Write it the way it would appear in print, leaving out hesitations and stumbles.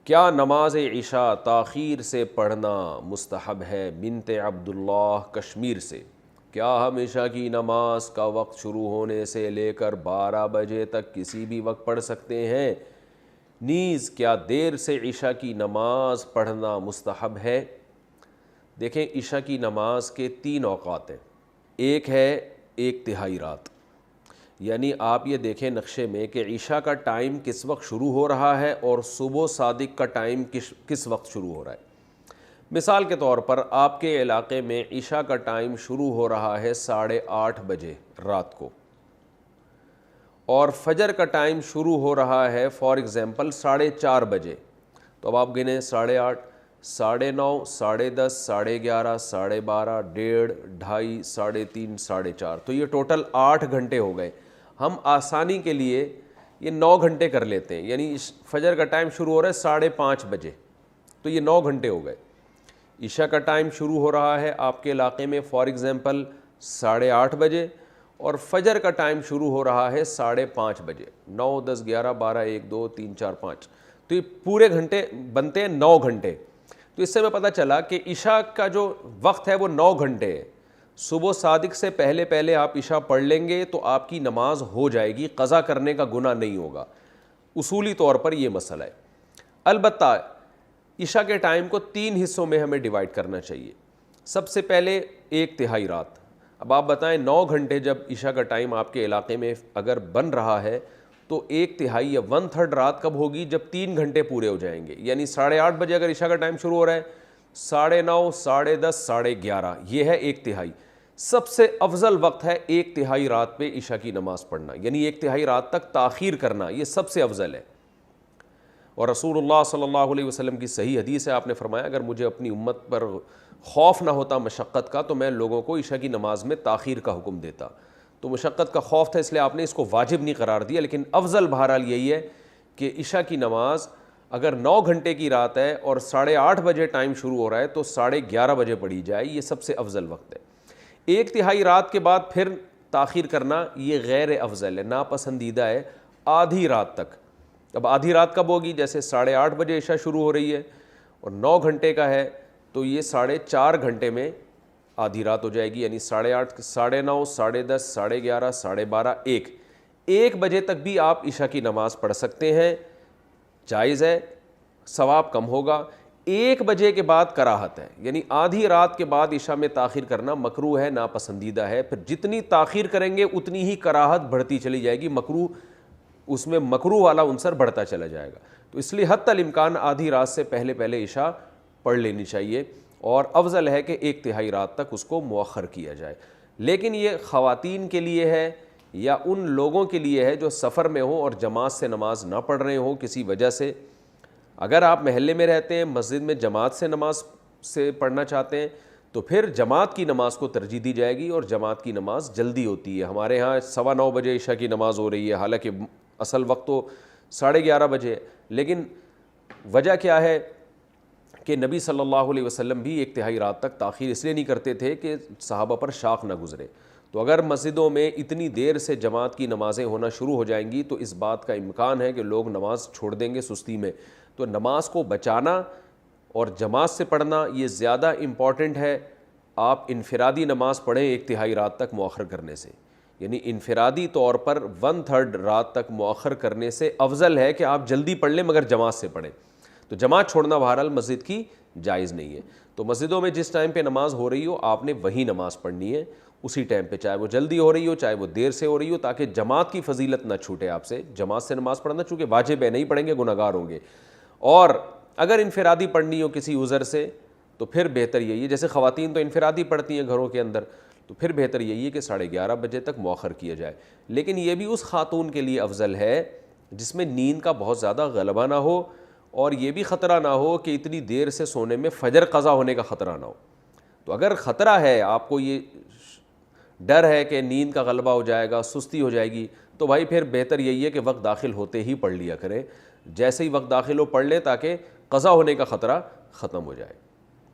کیا نماز عشاء تاخیر سے پڑھنا مستحب ہے؟ بنت عبداللہ کشمیر سے۔ کیا ہم عشاء کی نماز کا وقت شروع ہونے سے لے کر 12 بجے تک کسی بھی وقت پڑھ سکتے ہیں؟ نیز کیا دیر سے عشاء کی نماز پڑھنا مستحب ہے؟ دیکھیں، عشاء کی نماز کے 3 اوقات ہیں۔ ایک ہے 1/3 رات، یعنی آپ یہ دیکھیں نقشے میں کہ عشاء کا ٹائم کس وقت شروع ہو رہا ہے اور صبح صادق کا ٹائم کس وقت شروع ہو رہا ہے۔ مثال کے طور پر آپ کے علاقے میں عشاء کا ٹائم شروع ہو رہا ہے 8:30 بجے رات کو، اور فجر کا ٹائم شروع ہو رہا ہے فار ایگزامپل 4:30 بجے، تو اب آپ گنیں 8:30، 9:30، 10:30، 11:30، 12:30، 1:30، 2:30، 3:30، 4:30، تو یہ ٹوٹل 8 گھنٹے ہو گئے۔ ہم آسانی کے لیے یہ 9 گھنٹے کر لیتے ہیں، یعنی فجر کا ٹائم شروع ہو رہا ہے 5:30 بجے، تو یہ 9 گھنٹے ہو گئے۔ عشاء کا ٹائم شروع ہو رہا ہے آپ کے علاقے میں فار ایگزامپل 8:30 بجے، اور فجر کا ٹائم شروع ہو رہا ہے 5:30 بجے۔ 9، 10، 11، 12، 1، 2، 3، 4، 5، تو یہ پورے گھنٹے بنتے ہیں 9 گھنٹے۔ تو اس سے ہمیں پتہ چلا کہ عشاء کا جو وقت ہے وہ 9 گھنٹے ہے۔ صبح صادق سے پہلے پہلے آپ عشاء پڑھ لیں گے تو آپ کی نماز ہو جائے گی، قضا کرنے کا گناہ نہیں ہوگا۔ اصولی طور پر یہ مسئلہ ہے۔ البتہ عشاء کے ٹائم کو 3 حصوں میں ہمیں ڈیوائیڈ کرنا چاہیے۔ سب سے پہلے 1/3 رات۔ اب آپ بتائیں 9 گھنٹے جب عشاء کا ٹائم آپ کے علاقے میں اگر بن رہا ہے تو 1/3 یا 1/3 رات کب ہوگی؟ جب 3 گھنٹے پورے ہو جائیں گے، یعنی 8:30 بجے اگر عشاء کا ٹائم شروع ہو رہا ہے، 9:30، 10:30، 11:30، یہ ہے 1/3۔ سب سے افضل وقت ہے 1/3 رات پہ عشاء کی نماز پڑھنا، یعنی 1/3 رات تک تاخیر کرنا، یہ سب سے افضل ہے۔ اور رسول اللہ صلی اللہ علیہ وسلم کی صحیح حدیث ہے، آپ نے فرمایا اگر مجھے اپنی امت پر خوف نہ ہوتا مشقت کا تو میں لوگوں کو عشاء کی نماز میں تاخیر کا حکم دیتا۔ تو مشقت کا خوف تھا اس لیے آپ نے اس کو واجب نہیں قرار دیا، لیکن افضل بہرحال یہی ہے کہ عشاء کی نماز اگر 9 گھنٹے کی رات ہے اور 8:30 بجے ٹائم شروع ہو رہا ہے تو 11:30 بجے پڑھی جائے، یہ سب سے افضل وقت ہے۔ 1/3 رات کے بعد پھر تاخیر کرنا یہ غیر افضل ہے، ناپسندیدہ ہے آدھی رات تک۔ اب آدھی رات کب ہوگی؟ جیسے 8:30 بجے عشاء شروع ہو رہی ہے اور 9 گھنٹے کا ہے تو یہ 4.5 گھنٹے میں آدھی رات ہو جائے گی، یعنی 8:30، 9:30، 10:30، 11:30، 12:30، 1 بجے تک بھی آپ عشاء کی نماز پڑھ سکتے ہیں، جائز ہے، ثواب کم ہوگا۔ 1 بجے کے بعد کراہت ہے، یعنی آدھی رات کے بعد عشاء میں تاخیر کرنا مکروہ ہے، ناپسندیدہ ہے۔ پھر جتنی تاخیر کریں گے اتنی ہی کراہت بڑھتی چلی جائے گی، مکروہ، اس میں مکروہ والا عنصر بڑھتا چلا جائے گا۔ تو اس لیے حتی الامکان آدھی رات سے پہلے پہلے عشاء پڑھ لینی چاہیے، اور افضل ہے کہ 1/3 رات تک اس کو مؤخر کیا جائے۔ لیکن یہ خواتین کے لیے ہے یا ان لوگوں کے لیے ہے جو سفر میں ہوں اور جماعت سے نماز نہ پڑھ رہے ہوں کسی وجہ سے۔ اگر آپ محلے میں رہتے ہیں، مسجد میں جماعت سے نماز سے پڑھنا چاہتے ہیں تو پھر جماعت کی نماز کو ترجیح دی جائے گی، اور جماعت کی نماز جلدی ہوتی ہے۔ ہمارے ہاں 9:15 بجے عشاء کی نماز ہو رہی ہے، حالانکہ اصل وقت تو 11:30 بجے ہے، لیکن وجہ کیا ہے کہ نبی صلی اللہ علیہ وسلم بھی 1/3 رات تک تاخیر اس لیے نہیں کرتے تھے کہ صحابہ پر شاق نہ گزرے۔ تو اگر مسجدوں میں اتنی دیر سے جماعت کی نمازیں ہونا شروع ہو جائیں گی تو اس بات کا امکان ہے کہ لوگ نماز چھوڑ دیں گے سستی میں۔ تو نماز کو بچانا اور جماعت سے پڑھنا یہ زیادہ امپورٹنٹ ہے۔ آپ انفرادی نماز پڑھیں 1/3 رات تک مؤخر کرنے سے، یعنی انفرادی طور پر 1/3 رات تک مؤخر کرنے سے افضل ہے کہ آپ جلدی پڑھ لیں مگر جماعت سے پڑھیں۔ تو جماعت چھوڑنا بہرحال مسجد کی جائز نہیں ہے۔ تو مسجدوں میں جس ٹائم پہ نماز ہو رہی ہو آپ نے وہی نماز پڑھنی ہے اسی ٹائم پہ، چاہے وہ جلدی ہو رہی ہو چاہے وہ دیر سے ہو رہی ہو، تاکہ جماعت کی فضیلت نہ چھوٹے آپ سے۔ جماعت سے نماز پڑھنا چونکہ واجب ہے، نہیں پڑھیں گے گناہگار ہوں گے۔ اور اگر انفرادی پڑھنی ہو کسی عذر سے تو پھر بہتر یہی ہے، جیسے خواتین تو انفرادی پڑھتی ہیں گھروں کے اندر، تو پھر بہتر یہی ہے کہ 11:30 بجے تک مؤخر کیا جائے۔ لیکن یہ بھی اس خاتون کے لیے افضل ہے جس میں نیند کا بہت زیادہ غلبہ نہ ہو، اور یہ بھی خطرہ نہ ہو کہ اتنی دیر سے سونے میں فجر قضا ہونے کا خطرہ نہ ہو۔ تو اگر خطرہ ہے، آپ کو یہ ڈر ہے کہ نیند کا غلبہ ہو جائے گا، سستی ہو جائے گی، تو بھائی پھر بہتر یہی ہے کہ وقت داخل ہوتے ہی پڑھ لیا کریں، جیسے ہی وقت داخل ہو پڑھ لیں تاکہ قضا ہونے کا خطرہ ختم ہو جائے۔